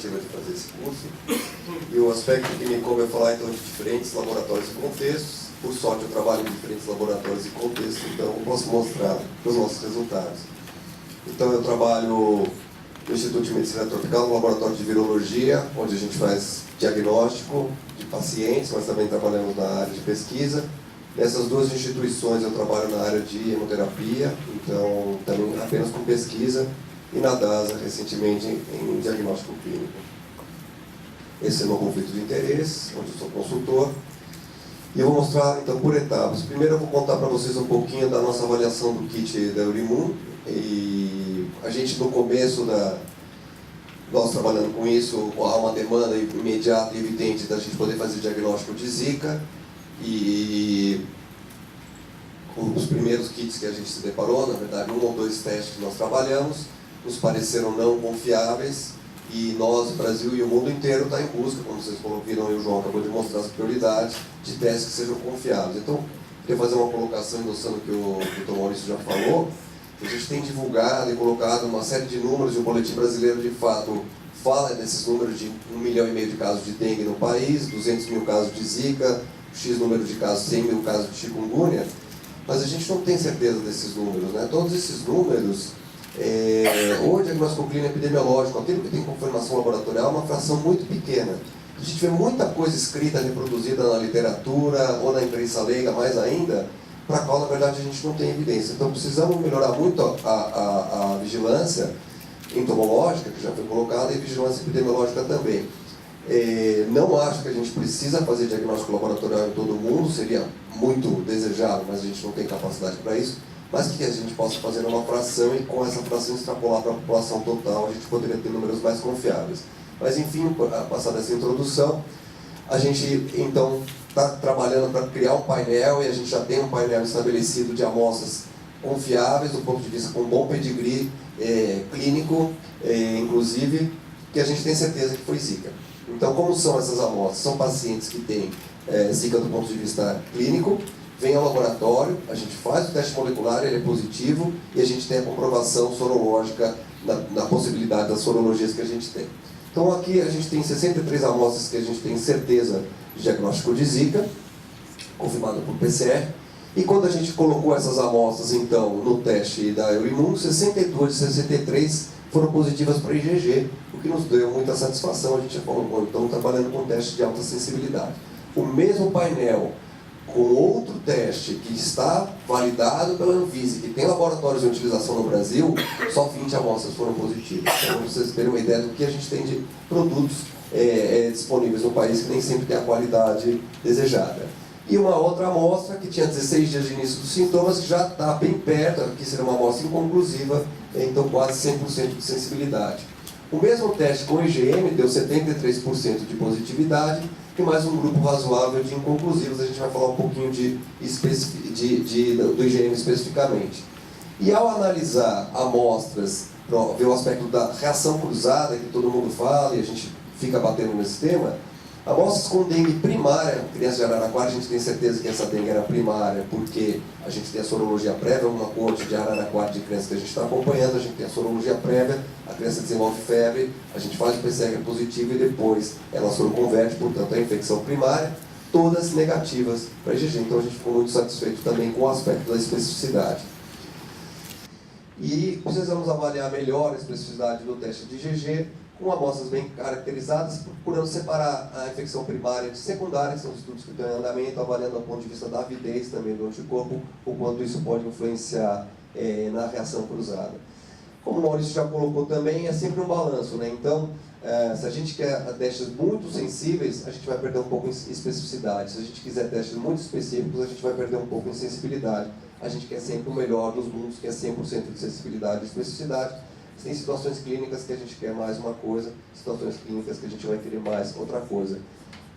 iniciativa de fazer esse curso. E o aspecto que me coube é falar então de diferentes laboratórios e contextos. Por sorte, eu trabalho em diferentes laboratórios e contextos, então eu posso mostrar os nossos resultados. Então, eu trabalho no Instituto de Medicina Tropical, no laboratório de virologia, onde a gente faz diagnóstico de pacientes, mas também trabalhamos na área de pesquisa. Nessas duas instituições eu trabalho na área de hemoterapia, então também apenas com pesquisa, e na DASA, recentemente, em diagnóstico clínico. Esse é o meu conflito de interesse, onde eu sou consultor. E eu vou mostrar, então, por etapas. Primeiro eu vou contar para vocês um pouquinho da nossa avaliação do kit da Eurimum. E a gente, no começo nós trabalhando com isso, há uma demanda imediata e evidente da gente poder fazer diagnóstico de Zika. E os primeiros kits que a gente se deparou, na verdade, 1 ou 2 testes que nós trabalhamos, nos pareceram não confiáveis. E nós, o Brasil e o mundo inteiro está em busca, como vocês viram, e o João acabou de mostrar as prioridades, de testes que sejam confiáveis. Então, queria fazer uma colocação endossando o que o Dr. Maurício já falou. A gente tem divulgado e colocado uma série de números, e o Boletim Brasileiro, de fato, fala desses números de 1,5 milhão de casos de dengue no país, 200 mil casos de Zika, X número de casos, 100 mil casos de chikungunya, mas a gente não tem certeza desses números, né? Todos esses números, o diagnóstico clínico epidemiológico, aquilo que tem confirmação laboratorial, é uma fração muito pequena. A gente vê muita coisa escrita, reproduzida na literatura ou na imprensa leiga, mais ainda, para a qual, na verdade, a gente não tem evidência. Então, precisamos melhorar muito a vigilância entomológica, que já foi colocada, e vigilância epidemiológica também. Não acho que a gente precisa fazer diagnóstico laboratorial em todo mundo, seria muito desejável, mas a gente não tem capacidade para isso. Mas que a gente possa fazer uma fração e com essa fração extrapolar para a população total, a gente poderia ter números mais confiáveis. Mas enfim, passada essa introdução, a gente então está trabalhando para criar um painel, e a gente já tem um painel estabelecido de amostras confiáveis, do ponto de vista com bom pedigree clínico, inclusive, que a gente tem certeza que foi Zika. Então, como são essas amostras? São pacientes que têm Zika do ponto de vista clínico, vem ao laboratório, a gente faz o teste molecular, ele é positivo, e a gente tem a comprovação sorológica na possibilidade das sorologias que a gente tem. Então aqui a gente tem 63 amostras que a gente tem certeza de diagnóstico de Zika, confirmado por PCR, e quando a gente colocou essas amostras então no teste da Eurimum, 62 de 63 foram positivas para IgG, o que nos deu muita satisfação. A gente já falou, bom, então trabalhando com teste de alta sensibilidade. O mesmo painel com outro teste que está validado pela Anvisa, que tem laboratórios de utilização no Brasil, só 20 amostras foram positivas. Então, para vocês terem uma ideia do que a gente tem de produtos disponíveis no país, que nem sempre tem a qualidade desejada. E uma outra amostra que tinha 16 dias de início dos sintomas, que já está bem perto, aqui seria uma amostra inconclusiva, então quase 100% de sensibilidade. O mesmo teste com IgM deu 73% de positividade, e mais um grupo razoável de inconclusivos. A gente vai falar um pouquinho do IgM especificamente. E ao analisar amostras, para ver o aspecto da reação cruzada, que todo mundo fala, e a gente fica batendo nesse tema, amostras com dengue primária, criança de Araraquara, a gente tem certeza que essa dengue era primária, porque a gente tem a sorologia prévia, uma coorte de Araraquara de crianças que a gente está acompanhando, a gente tem a sorologia prévia, a criança desenvolve febre, a gente faz o PCR positivo e depois ela soroconverte, portanto, a infecção primária, todas negativas para IgG. Então a gente ficou muito satisfeito também com o aspecto da especificidade. E precisamos avaliar melhor a especificidade do teste de IgG, com amostras bem caracterizadas, procurando separar a infecção primária de secundária, que são os estudos que estão em andamento, avaliando do ponto de vista da avidez também do anticorpo, o quanto isso pode influenciar na reação cruzada. Como o Maurício já colocou também, é sempre um balanço, né? Então, se a gente quer testes muito sensíveis, a gente vai perder um pouco em especificidade. Se a gente quiser testes muito específicos, a gente vai perder um pouco em sensibilidade. A gente quer sempre o melhor dos mundos, que é 100% de sensibilidade e especificidade. Tem situações clínicas que a gente quer mais uma coisa, situações clínicas que a gente vai querer mais outra coisa.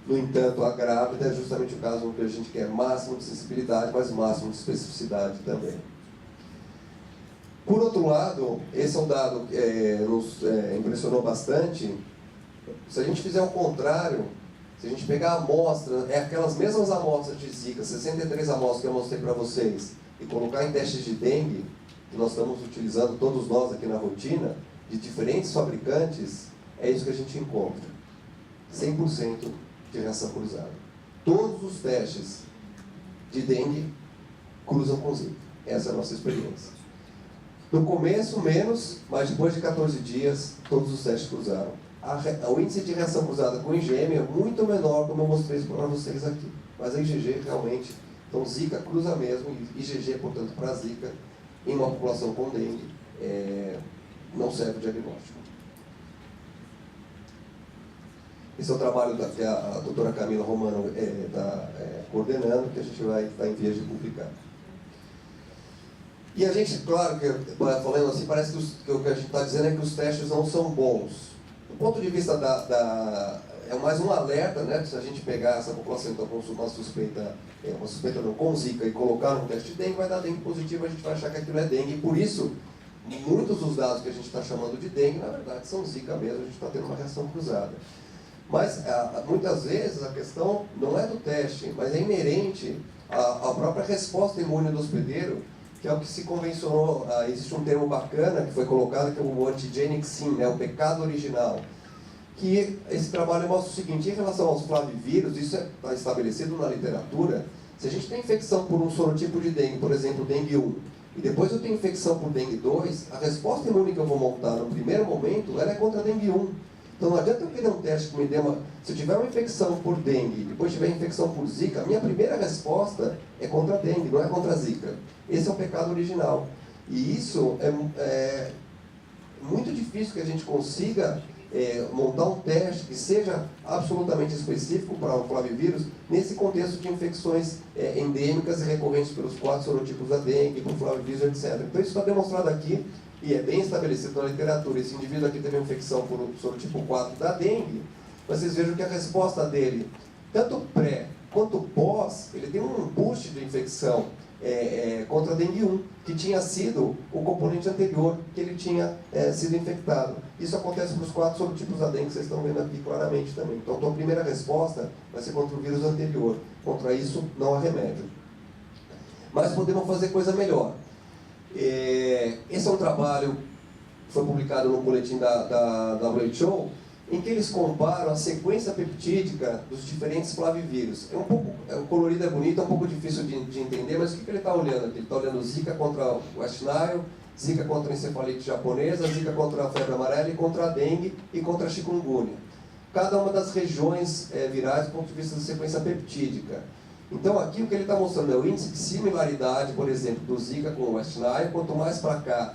No entanto, a grávida é justamente o caso em que a gente quer máximo de sensibilidade, mas máximo de especificidade também. Por outro lado, esse é um dado que nos impressionou bastante. Se a gente fizer o contrário, se a gente pegar a amostra, aquelas mesmas amostras de Zika, 63 amostras que eu mostrei para vocês, e colocar em testes de dengue, que nós estamos utilizando, todos nós aqui na rotina, de diferentes fabricantes, é isso que a gente encontra. 100% de reação cruzada. Todos os testes de dengue cruzam com Zika. Essa é a nossa experiência. No começo, menos, mas depois de 14 dias, todos os testes cruzaram. O índice de reação cruzada com IgM é muito menor, como eu mostrei para vocês aqui. Mas a IgG realmente, então Zika cruza mesmo, e IgG, portanto, para Zika, em uma população com dengue, não serve o diagnóstico. Esse é o trabalho que a doutora Camila Romano está coordenando, que a gente vai estar em vias de publicar. E a gente, claro, falando assim, parece que o que a gente está dizendo é que os testes não são bons. Do ponto de vista é mais um alerta, né? Se a gente pegar essa população então, com uma suspeita não, com Zika e colocar um teste de dengue, vai dar dengue positivo, a gente vai achar que aquilo é dengue. E por isso, muitos dos dados que a gente está chamando de dengue, na verdade, são Zika mesmo, a gente está tendo uma reação cruzada. Mas, muitas vezes, a questão não é do teste, mas é inerente à própria resposta imune do hospedeiro, que é o que se convencionou. Existe um termo bacana que foi colocado, que é o antigenic sin, né, o pecado original. Que esse trabalho mostra o seguinte: em relação aos flavivírus, isso está estabelecido na literatura. Se a gente tem infecção por um sorotipo de dengue, por exemplo, dengue 1, e depois eu tenho infecção por dengue 2, a resposta imune que eu vou montar no primeiro momento, ela é contra dengue 1. Então não adianta eu querer um teste que me dê Se eu tiver uma infecção por dengue, depois tiver infecção por Zika, a minha primeira resposta é contra dengue, não é contra Zika. Esse é o pecado original. E isso é muito difícil que a gente consiga montar um teste que seja absolutamente específico para o flavivírus nesse contexto de infecções endêmicas e recorrentes pelos 4 sorotipos da dengue, por flavivírus, etc. Então isso está demonstrado aqui, e é bem estabelecido na literatura. Esse indivíduo aqui teve uma infecção por sorotipo 4 da dengue, vocês vejam que a resposta dele, tanto pré quanto pós, ele tem um boost de infecção contra a dengue 1, que tinha sido o componente anterior que ele tinha sido infectado. Isso acontece para os 4 sorotipos da dengue, que vocês estão vendo aqui claramente também. Então, a primeira resposta vai ser contra o vírus anterior. Contra isso, não há remédio. Mas podemos fazer coisa melhor. Esse é um trabalho que foi publicado no boletim da WHO, em que eles comparam a sequência peptídica dos diferentes flavivírus. O colorido é bonito, é um pouco difícil de entender, mas o que ele está olhando aqui? Ele está olhando Zika contra o West Nile, Zika contra a encefalite japonesa, Zika contra a febre amarela e contra a dengue e contra a chikungunya. Cada uma das regiões virais do ponto de vista da sequência peptídica. Então aqui o que ele está mostrando é o índice de similaridade, por exemplo, do Zika com o West Nile. Quanto mais para cá,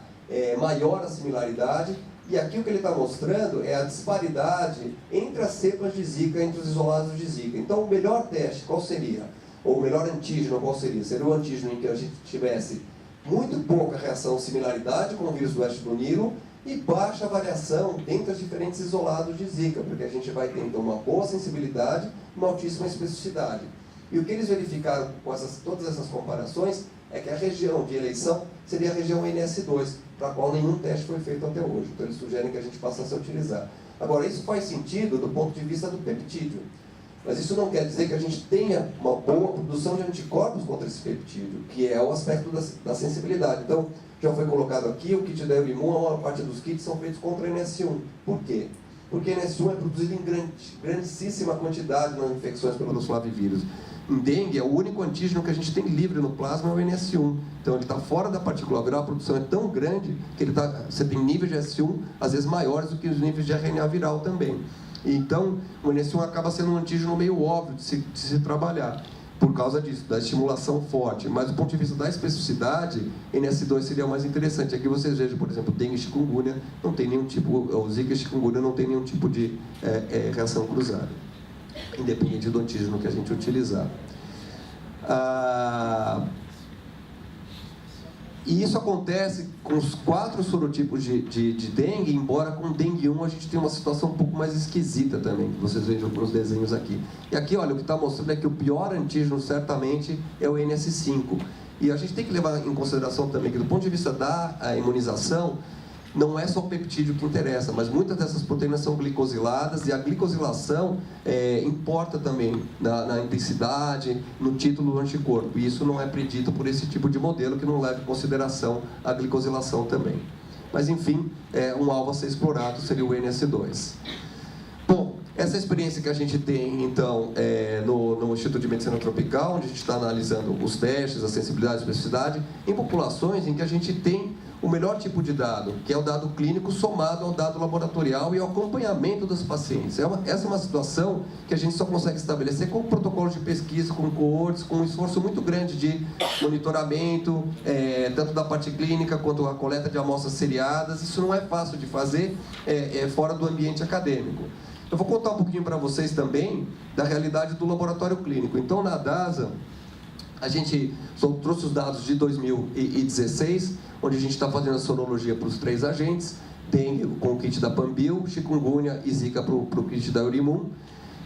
maior a similaridade. E aqui o que ele está mostrando é a disparidade entre as cepas de Zika, entre os isolados de Zika. Então o melhor teste, qual seria? Ou o melhor antígeno, qual seria? Seria o antígeno em que a gente tivesse muito pouca reação similaridade com o vírus do oeste do Nilo e baixa variação entre os diferentes isolados de Zika, porque a gente vai ter então uma boa sensibilidade e uma altíssima especificidade. E o que eles verificaram com todas essas comparações é que a região de eleição seria a região NS2, para a qual nenhum teste foi feito até hoje. Então eles sugerem que a gente passasse a utilizar. Agora, isso faz sentido do ponto de vista do peptídeo, mas isso não quer dizer que a gente tenha uma boa produção de anticorpos contra esse peptídeo, que é o aspecto da sensibilidade. Então, já foi colocado aqui, o kit da Eurimum, a maior parte dos kits são feitos contra NS1. Por quê? Porque NS1 é produzido em grandíssima quantidade nas infecções pelos flavivírus. Em dengue, o único antígeno que a gente tem livre no plasma é o NS1. Então ele está fora da partícula viral, a produção é tão grande que você tem níveis de S1, às vezes maiores do que os níveis de RNA viral também. E, então, o NS1 acaba sendo um antígeno meio óbvio de se trabalhar, por causa disso, da estimulação forte. Mas do ponto de vista da especificidade, NS2 seria o mais interessante. Aqui vocês vejam, por exemplo, dengue e chikungunya, não tem nenhum tipo, o Zika e chikungunya não tem nenhum tipo de reação cruzada, independente do antígeno que a gente utilizar. E isso acontece com os 4 sorotipos de dengue, embora com dengue 1 a gente tem uma situação um pouco mais esquisita também, que vocês vejam nos desenhos aqui. E aqui, olha, o que está mostrando é que o pior antígeno certamente é o NS5. E a gente tem que levar em consideração também que do ponto de vista da imunização, não é só o peptídeo que interessa, mas muitas dessas proteínas são glicosiladas, e a glicosilação importa também na intensidade, no título do anticorpo. E isso não é predito por esse tipo de modelo que não leva em consideração a glicosilação também. mas enfim, um alvo a ser explorado seria o NS2. Bom, essa experiência que a gente tem, então, no Instituto de Medicina Tropical, onde a gente está analisando os testes, a sensibilidade e especificidade, em populações em que a gente tem o melhor tipo de dado, que é o dado clínico somado ao dado laboratorial e ao acompanhamento dos pacientes. Essa é uma situação que a gente só consegue estabelecer com protocolos de pesquisa, com coortes, com um esforço muito grande de monitoramento, tanto da parte clínica quanto a coleta de amostras seriadas. Isso não é fácil de fazer fora do ambiente acadêmico. Eu vou contar um pouquinho para vocês também da realidade do laboratório clínico. Então, na DASA, a gente trouxe os dados de 2016, onde a gente está fazendo a sorologia para os 3 agentes, dengue com o kit da Panbil, chikungunya e zika para o kit da Eurimun,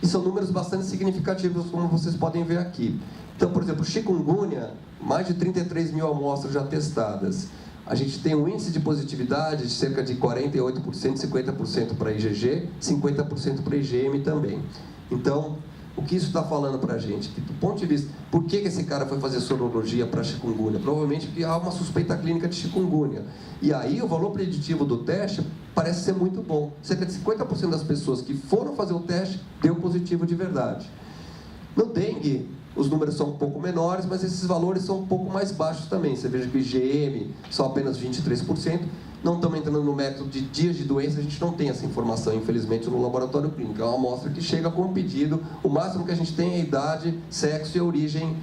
e são números bastante significativos, como vocês podem ver aqui. Então, por exemplo, chikungunya, mais de 33 mil amostras já testadas. A gente tem um índice de positividade de cerca de 48%, 50% para IgG, 50% para IgM também. Então, o que isso está falando para a gente? Que, do ponto de vista, por que esse cara foi fazer sorologia para chikungunya? Provavelmente porque há uma suspeita clínica de chikungunya. E aí o valor preditivo do teste parece ser muito bom. Cerca de 50% das pessoas que foram fazer o teste deu positivo de verdade. No dengue, os números são um pouco menores, mas esses valores são um pouco mais baixos também. Você veja que o IgM só apenas 23%. Não estamos entrando no método de dias de doença, a gente não tem essa informação, infelizmente, no laboratório clínico. É uma amostra que chega com um pedido, o máximo que a gente tem é a idade, sexo e a origem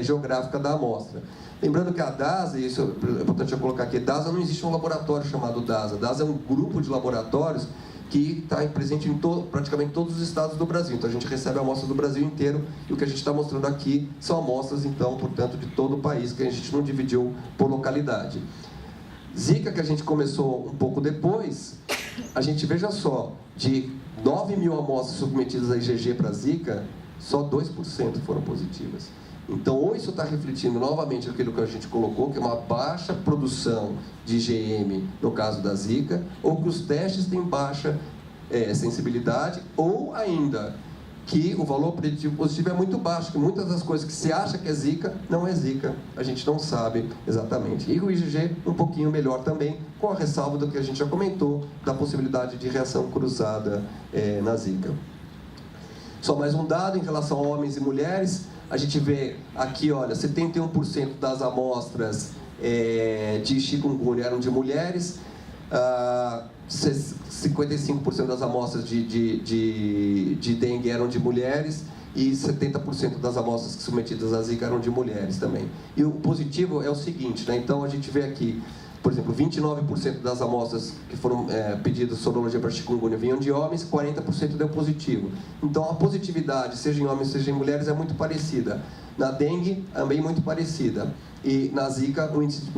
geográfica da amostra. Lembrando que a DASA, e isso é importante eu colocar aqui, DASA não existe um laboratório chamado DASA. DASA é um grupo de laboratórios que está presente em praticamente todos os estados do Brasil. Então a gente recebe a amostra do Brasil inteiro, e o que a gente está mostrando aqui são amostras, então, portanto, de todo o país, que a gente não dividiu por localidade. Zika, que a gente começou um pouco depois, a gente, veja só, de 9 mil amostras submetidas a IgG para Zika, só 2% foram positivas. Então, ou isso está refletindo novamente aquilo que a gente colocou, que é uma baixa produção de IgM no caso da Zika, ou que os testes têm baixa sensibilidade, ou ainda que o valor preditivo positivo é muito baixo, que muitas das coisas que se acha que é Zika, não é Zika, a gente não sabe exatamente. E o IgG um pouquinho melhor também, com a ressalva do que a gente já comentou, da possibilidade de reação cruzada na Zika. Só mais um dado em relação a homens e mulheres, a gente vê aqui, olha, 71% das amostras de chikungunya eram de mulheres, 55% das amostras de dengue eram de mulheres e 70% das amostras submetidas a Zika eram de mulheres também. E o positivo é o seguinte, né? Então a gente vê aqui, por exemplo, 29% das amostras que foram pedidas sorologia para chikungunya vinham de homens, 40% deu positivo. Então a positividade, seja em homens, seja em mulheres, é muito parecida. Na dengue, também muito parecida. E na Zika, o índice de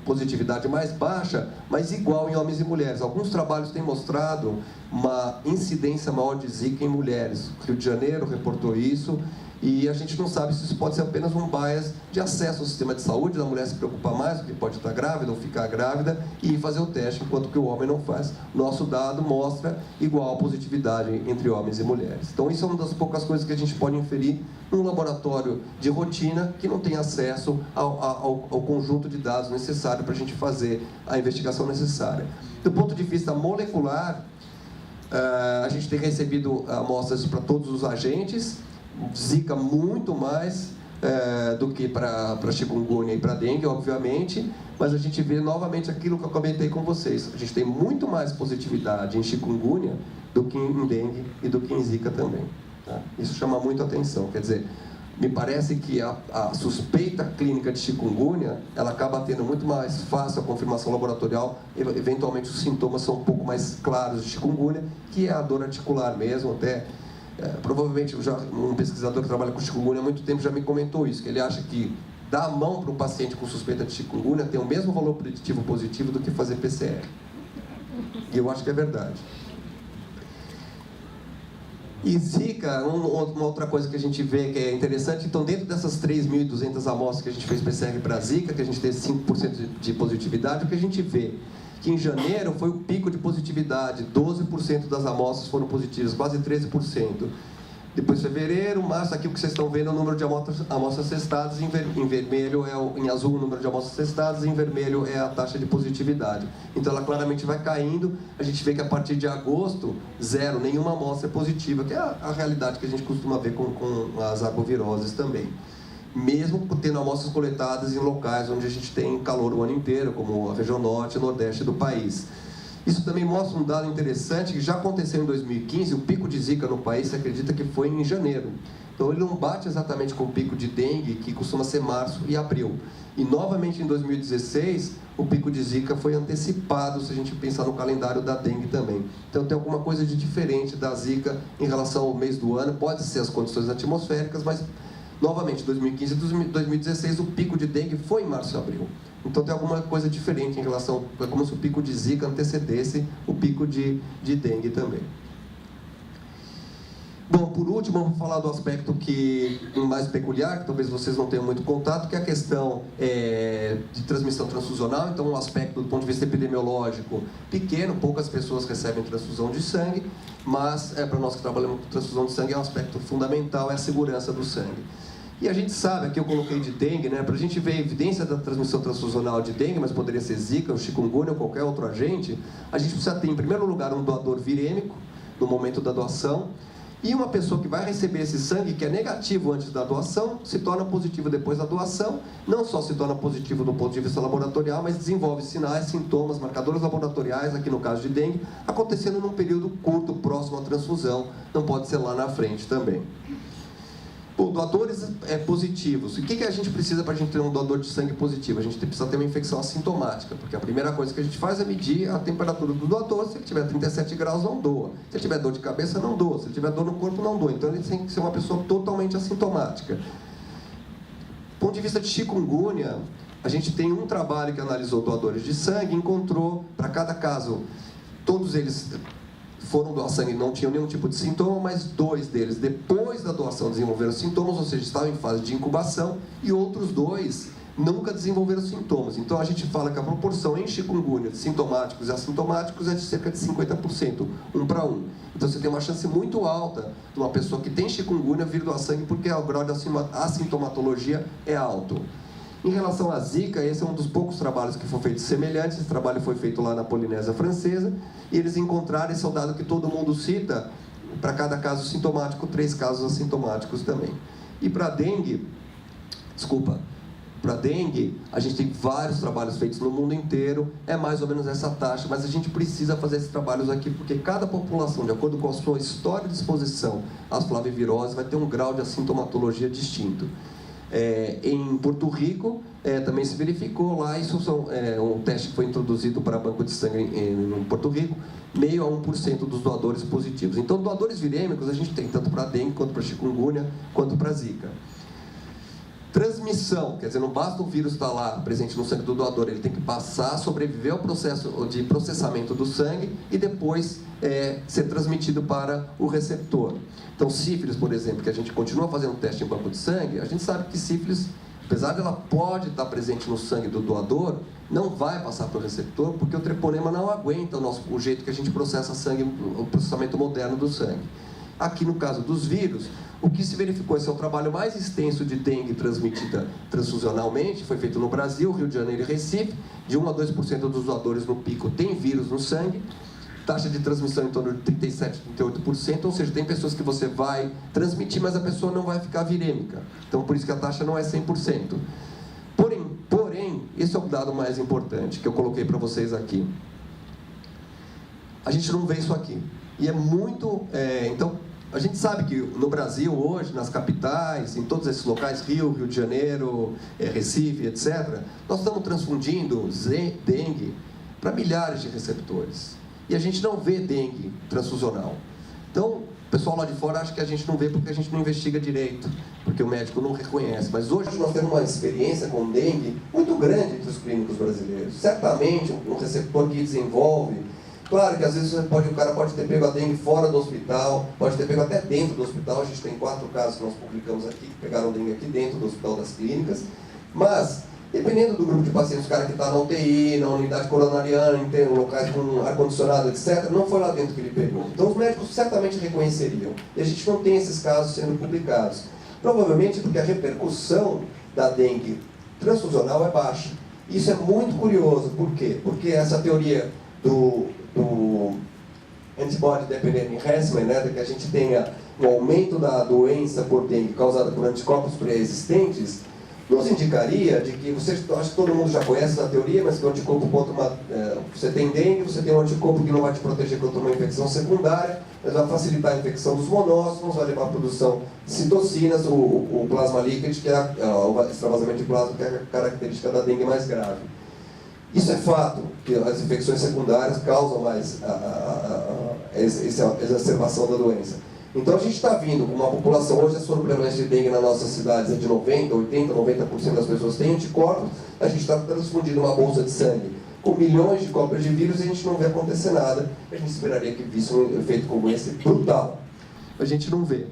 positividade mais baixa, mas igual em homens e mulheres. Alguns trabalhos têm mostrado uma incidência maior de Zika em mulheres. O Rio de Janeiro reportou isso, e a gente não sabe se isso pode ser apenas um bias de acesso ao sistema de saúde, da mulher se preocupar mais, porque pode estar grávida ou ficar grávida, e fazer o teste, enquanto que o homem não faz. Nosso dado mostra igual positividade entre homens e mulheres. Então isso é uma das poucas coisas que a gente pode inferir num laboratório de rotina que não tem acesso ao conjunto de dados necessário para a gente fazer a investigação necessária. Do ponto de vista molecular, a gente tem recebido amostras para todos os agentes, Zika muito mais do que para chikungunya e para dengue, obviamente, mas a gente vê novamente aquilo que eu comentei com vocês. A gente tem muito mais positividade em chikungunya do que em dengue e do que em Zika também. Tá? Isso chama muito a atenção, quer dizer, me parece que a suspeita clínica de chikungunya, ela acaba tendo muito mais fácil a confirmação laboratorial, eventualmente os sintomas são um pouco mais claros de chikungunya, que é a dor articular mesmo, até... provavelmente um pesquisador que trabalha com chikungunya há muito tempo já me comentou isso, que ele acha que dar a mão para um paciente com suspeita de chikungunya tem o mesmo valor preditivo positivo do que fazer PCR. E eu acho que é verdade. E Zika, uma outra coisa que a gente vê que é interessante, então dentro dessas 3.200 amostras que a gente fez PCR para Zika, que a gente teve 5% de positividade, o que a gente vê? Que em janeiro foi o pico de positividade, 12% das amostras foram positivas, quase 13%. Depois fevereiro, março, aqui o que vocês estão vendo é o número de amostras testadas, em vermelho em azul o número de amostras testadas, em vermelho é a taxa de positividade. Então ela claramente vai caindo, a gente vê que a partir de agosto, zero, nenhuma amostra é positiva, que é a realidade que a gente costuma ver com as arboviroses também. Mesmo tendo amostras coletadas em locais onde a gente tem calor o ano inteiro, como a região norte e nordeste do país. Isso também mostra um dado interessante que já aconteceu em 2015, o pico de Zika no país se acredita que foi em janeiro. Então ele não bate exatamente com o pico de dengue, que costuma ser março e abril. E novamente em 2016, o pico de Zika foi antecipado, se a gente pensar no calendário da dengue também. Então tem alguma coisa de diferente da Zika em relação ao mês do ano, pode ser as condições atmosféricas, mas novamente, 2015 e 2016, o pico de dengue foi em março e abril. Então tem alguma coisa diferente em relação... É como se o pico de Zika antecedesse o pico de dengue também. Bom, por último, vamos falar do aspecto mais peculiar, que talvez vocês não tenham muito contato, que é a questão de transmissão transfusional. Então, um aspecto do ponto de vista epidemiológico pequeno, poucas pessoas recebem transfusão de sangue, mas para nós que trabalhamos com transfusão de sangue, é um aspecto fundamental, é a segurança do sangue. E a gente sabe, aqui eu coloquei de dengue, né, para a gente ver a evidência da transmissão transfusional de dengue, mas poderia ser Zika, ou chikungunya, ou qualquer outro agente, a gente precisa ter, em primeiro lugar, um doador virêmico, no momento da doação, e uma pessoa que vai receber esse sangue, que é negativo antes da doação, se torna positivo depois da doação, não só se torna positivo do ponto de vista laboratorial, mas desenvolve sinais, sintomas, marcadores laboratoriais, aqui no caso de dengue, acontecendo num período curto, próximo à transfusão, não pode ser lá na frente também. Bom, doadores positivos. O que a gente precisa para a gente ter um doador de sangue positivo? A gente precisa ter uma infecção assintomática, porque a primeira coisa que a gente faz é medir a temperatura do doador. Se ele tiver 37 graus, não doa. Se ele tiver dor de cabeça, não doa. Se ele tiver dor no corpo, não doa. Então ele tem que ser uma pessoa totalmente assintomática. Do ponto de vista de chikungunya, a gente tem um trabalho que analisou doadores de sangue e encontrou, para cada caso, todos eles foram doar sangue e não tinham nenhum tipo de sintoma, mas 2 deles, depois da doação, desenvolveram sintomas, ou seja, estavam em fase de incubação, e outros 2 nunca desenvolveram sintomas. Então, a gente fala que a proporção em chikungunya de sintomáticos e assintomáticos é de cerca de 50%, 1 para 1. Então, você tem uma chance muito alta de uma pessoa que tem chikungunya vir doar sangue, porque o grau de assintomatologia é alto. Em relação à Zika, esse é um dos poucos trabalhos que foram feitos semelhantes. Esse trabalho foi feito lá na Polinésia Francesa, e eles encontraram, esse é o dado que todo mundo cita, para cada caso sintomático, 3 casos assintomáticos também. E para dengue, a gente tem vários trabalhos feitos no mundo inteiro, é mais ou menos essa taxa, mas a gente precisa fazer esses trabalhos aqui, porque cada população, de acordo com a sua história de exposição às flaviviroses, vai ter um grau de assintomatologia distinto. Em Porto Rico, também se verificou lá, isso um teste que foi introduzido para banco de sangue em Porto Rico, meio a 1% dos doadores positivos. Então, doadores virêmicos a gente tem tanto para dengue, quanto para chikungunya, quanto para Zika. Transmissão, quer dizer, não basta o vírus estar lá presente no sangue do doador, ele tem que passar, sobreviver ao processo de processamento do sangue e depois ser transmitido para o receptor. Então, sífilis, por exemplo, que a gente continua fazendo teste em banco de sangue, a gente sabe que sífilis, apesar de ela pode estar presente no sangue do doador, não vai passar para o receptor, porque o treponema não aguenta o jeito que a gente processa sangue, o processamento moderno do sangue. Aqui no caso dos vírus, o que se verificou, esse é o trabalho mais extenso de dengue transmitida transfusionalmente, foi feito no Brasil, Rio de Janeiro e Recife, de 1 a 2% dos doadores no pico tem vírus no sangue, taxa de transmissão em torno de 37, 38%, ou seja, tem pessoas que você vai transmitir, mas a pessoa não vai ficar virêmica. Então, por isso que a taxa não é 100%. Porém, esse é o dado mais importante que eu coloquei para vocês aqui. A gente não vê isso aqui. E é muito... Então, a gente sabe que no Brasil hoje, nas capitais, em todos esses locais, Rio de Janeiro, Recife, etc., nós estamos transfundindo dengue para milhares de receptores. E a gente não vê dengue transfusional. Então, o pessoal lá de fora acha que a gente não vê porque a gente não investiga direito, porque o médico não reconhece. Mas hoje nós temos uma experiência com dengue muito grande entre os clínicos brasileiros. Certamente, um receptor que desenvolve... Claro que às vezes o cara pode ter pego a dengue fora do hospital, pode ter pego até dentro do hospital. A gente tem 4 casos que nós publicamos aqui, que pegaram dengue aqui dentro do Hospital das Clínicas. Mas Dependendo do grupo de pacientes, o cara que está na UTI, na unidade coronariana, em locais com ar-condicionado, etc., não foi lá dentro que ele pegou. Então os médicos certamente reconheceriam. E a gente não tem esses casos sendo publicados. Provavelmente porque a repercussão da dengue transfusional é baixa. Isso é muito curioso. Por quê? Porque essa teoria do antibody dependent enhancement, né, de que a gente tenha um aumento da doença por dengue causada por anticorpos pré-existentes, nos indicaria de que, acho que todo mundo já conhece essa teoria, mas que o anticorpo contra você tem dengue, você tem um anticorpo que não vai te proteger contra uma infecção secundária, mas vai facilitar a infecção dos monócitos, vai levar à produção de citocinas, o plasma líquido, que é o extravasamento de plasma, que é a característica da dengue mais grave. Isso é fato, que as infecções secundárias causam mais essa exacerbação da doença. Então a gente está vindo com uma população, hoje a sobreprevalência de dengue nas nossas cidades é de 90%, 80%, 90% das pessoas têm anticorpos, a gente está transfundindo uma bolsa de sangue com milhões de cópias de vírus e a gente não vê acontecer nada. A gente esperaria que visse um efeito como esse brutal. A gente não vê.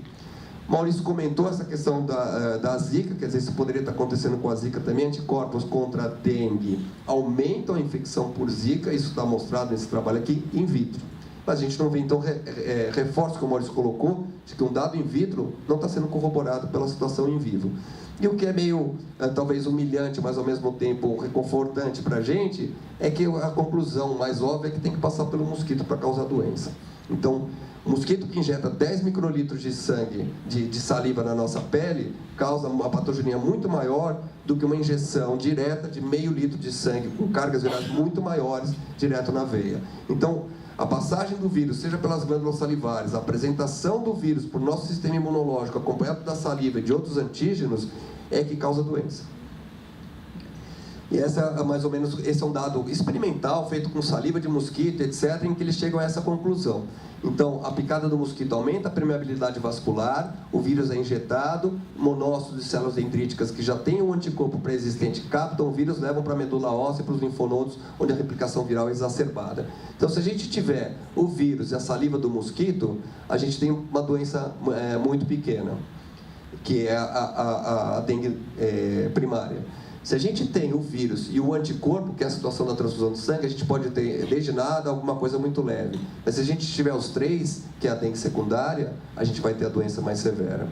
Maurício comentou essa questão da Zika, quer dizer, isso poderia estar acontecendo com a Zika também. Anticorpos contra a dengue aumentam a infecção por Zika, isso está mostrado nesse trabalho aqui, in vitro. Mas a gente não vê, então, reforço que o Maurício colocou, de que um dado in vitro não está sendo corroborado pela situação in vivo. E o que é meio, talvez, humilhante, mas ao mesmo tempo reconfortante para a gente, é que a conclusão mais óbvia é que tem que passar pelo mosquito para causar doença. Então, o mosquito que injeta 10 microlitros de sangue, de saliva na nossa pele, causa uma patogenia muito maior do que uma injeção direta de meio litro de sangue, com cargas virais muito maiores, direto na veia. Então, a passagem do vírus, seja pelas glândulas salivares, a apresentação do vírus por nosso sistema imunológico, acompanhado da saliva e de outros antígenos, é que causa doença. E mais ou menos, esse é um dado experimental, feito com saliva de mosquito, etc., em que eles chegam a essa conclusão. Então, a picada do mosquito aumenta a permeabilidade vascular, o vírus é injetado, monócitos de células dendríticas que já têm um anticorpo pré-existente captam o vírus, levam para a medula óssea e para os linfonodos, onde a replicação viral é exacerbada. Então, se a gente tiver o vírus e a saliva do mosquito, a gente tem uma doença muito pequena, que é a dengue primária. Se a gente tem o vírus e o anticorpo, que é a situação da transfusão de sangue, a gente pode ter desde nada alguma coisa muito leve. Mas se a gente tiver os três, que é a dengue secundária, a gente vai ter a doença mais severa.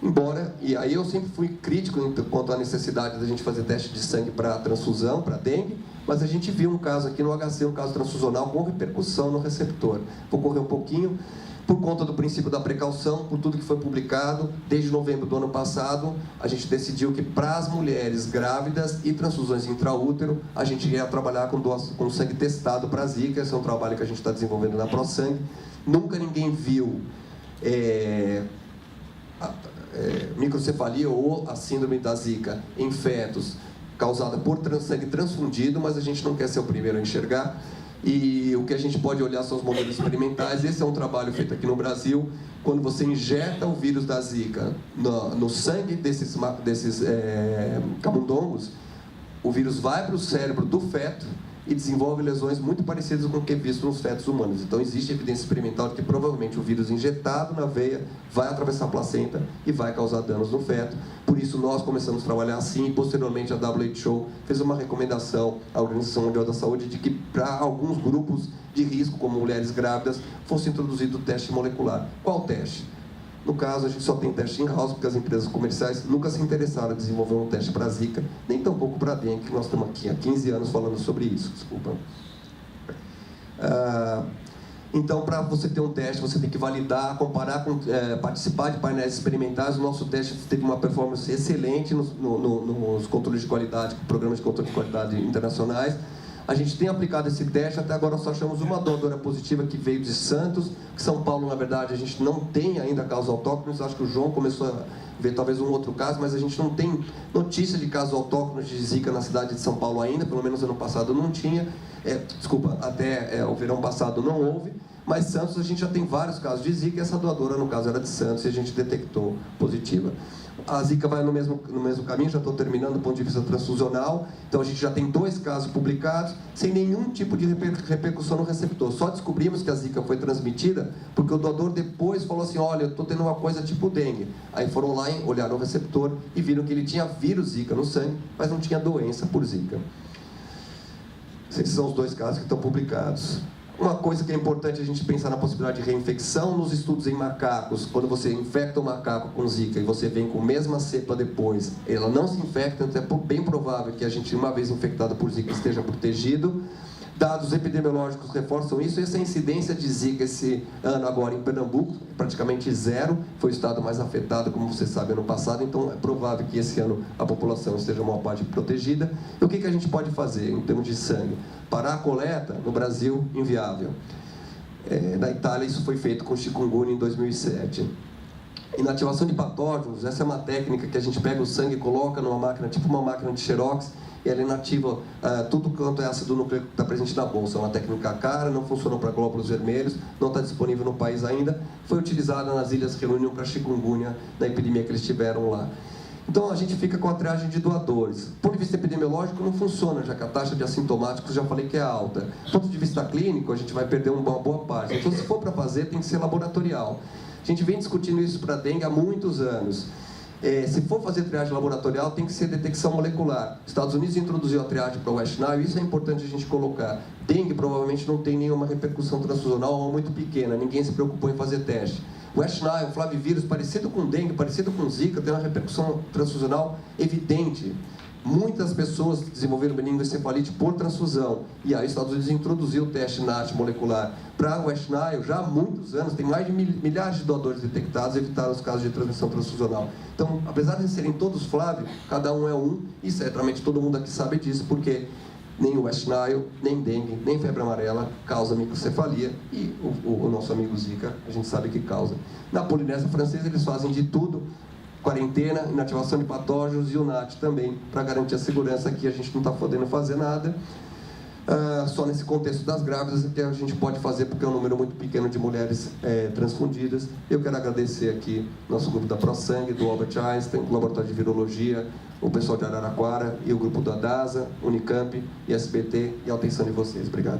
Embora, e aí eu sempre fui crítico quanto à necessidade da gente fazer teste de sangue para transfusão, para dengue, mas a gente viu um caso aqui no HC, um caso transfusional com repercussão no receptor. Vou correr um pouquinho. Por conta do princípio da precaução, por tudo que foi publicado, desde novembro do ano passado, a gente decidiu que para as mulheres grávidas e transfusões intraútero, a gente ia trabalhar com sangue testado para a Zika. Esse é um trabalho que a gente está desenvolvendo na ProSangue. Nunca ninguém viu microcefalia ou a síndrome da Zika em fetos causada por sangue transfundido, mas a gente não quer ser o primeiro a enxergar. E o que a gente pode olhar são os modelos experimentais. Esse é um trabalho feito aqui no Brasil, quando você injeta o vírus da Zika no sangue desses camundongos, o vírus vai para o cérebro do feto e desenvolve lesões muito parecidas com o que é visto nos fetos humanos. Então existe evidência experimental de que provavelmente o vírus injetado na veia vai atravessar a placenta e vai causar danos no feto. Por isso nós começamos a trabalhar assim e posteriormente a WHO fez uma recomendação à Organização Mundial da Saúde de que para alguns grupos de risco, como mulheres grávidas, fosse introduzido o teste molecular. Qual teste? No caso, a gente só tem teste in-house, porque as empresas comerciais nunca se interessaram em desenvolver um teste para Zika, nem tampouco para dengue, que nós estamos aqui há 15 anos falando sobre isso. Desculpa. Então, para você ter um teste, você tem que validar, comparar, participar de painéis experimentais. O nosso teste teve uma performance excelente nos controles de qualidade, programas de controle de qualidade internacionais. A gente tem aplicado esse teste, até agora só achamos uma doadora positiva que veio de Santos, que São Paulo, na verdade, a gente não tem ainda casos autóctonos. Acho que o João começou a ver talvez um outro caso, mas a gente não tem notícia de casos autóctonos de Zika na cidade de São Paulo ainda, pelo menos ano passado não tinha. Até o verão passado não houve, Mas Santos, a gente já tem vários casos de Zika, e essa doadora, no caso, era de Santos, e a gente detectou positiva. A Zika vai no mesmo caminho, já estou terminando do ponto de vista transfusional, então a gente já tem 2 casos publicados, sem nenhum tipo de repercussão no receptor. Só descobrimos que a Zika foi transmitida porque o doador depois falou assim, olha, eu estou tendo uma coisa tipo dengue. Aí foram lá, olharam o receptor e viram que ele tinha vírus Zika no sangue, mas não tinha doença por Zika. Esses são os 2 casos que estão publicados. Uma coisa que é importante a gente pensar na possibilidade de reinfecção nos estudos em macacos. Quando você infecta o macaco com Zika e você vem com a mesma cepa depois, ela não se infecta, então é bem provável que a gente, uma vez infectado por Zika, esteja protegido. Dados epidemiológicos reforçam isso, e essa incidência de Zika esse ano agora em Pernambuco, praticamente 0, foi o estado mais afetado, como você sabe, ano passado, então é provável que esse ano a população esteja uma parte protegida. E o que a gente pode fazer em termos de sangue? Parar a coleta, no Brasil, inviável. Na Itália isso foi feito com chikungunya em 2007. Inativação de patógenos, essa é uma técnica que a gente pega o sangue e coloca numa máquina, tipo uma máquina de xerox, e ela inativa tudo quanto é ácido nucleico que está presente na bolsa. É uma técnica cara, não funciona para glóbulos vermelhos, não está disponível no país ainda. Foi utilizada nas Ilhas Reunião para chikungunya, na epidemia que eles tiveram lá. Então a gente fica com a triagem de doadores. Do ponto de vista epidemiológico não funciona, já que a taxa de assintomáticos já falei que é alta. Do ponto de vista clínico, a gente vai perder uma boa parte. Então se for para fazer, tem que ser laboratorial. A gente vem discutindo isso para dengue há muitos anos. Se for fazer triagem laboratorial, tem que ser detecção molecular. Os Estados Unidos introduziu a triagem para o West Nile, isso é importante a gente colocar. Dengue provavelmente não tem nenhuma repercussão transfusional ou muito pequena, ninguém se preocupou em fazer teste. West Nile, flavivírus, parecido com dengue, parecido com Zika, tem uma repercussão transfusional evidente. Muitas pessoas desenvolveram meningoencefalite por transfusão. E aí os Estados Unidos introduziu o teste NAT molecular para West Nile já há muitos anos. Tem mais de milhares de doadores detectados e evitaram os casos de transmissão transfusional. Então, apesar de serem todos Flávio, cada um é um. E certamente todo mundo aqui sabe disso, porque nem o West Nile, nem dengue, nem febre amarela causa microcefalia. E o nosso amigo Zika, a gente sabe que causa. Na Polinésia Francesa, eles fazem de tudo. Quarentena, inativação de patógenos e o NAT também, para garantir a segurança. Aqui a gente não está podendo fazer nada. Só nesse contexto das grávidas é que a gente pode fazer, porque é um número muito pequeno de mulheres transfundidas. Eu quero agradecer aqui nosso grupo da ProSangue, do Albert Einstein, o Laboratório de Virologia, o pessoal de Araraquara e o grupo da DASA, Unicamp e SBT, e a atenção de vocês. Obrigado.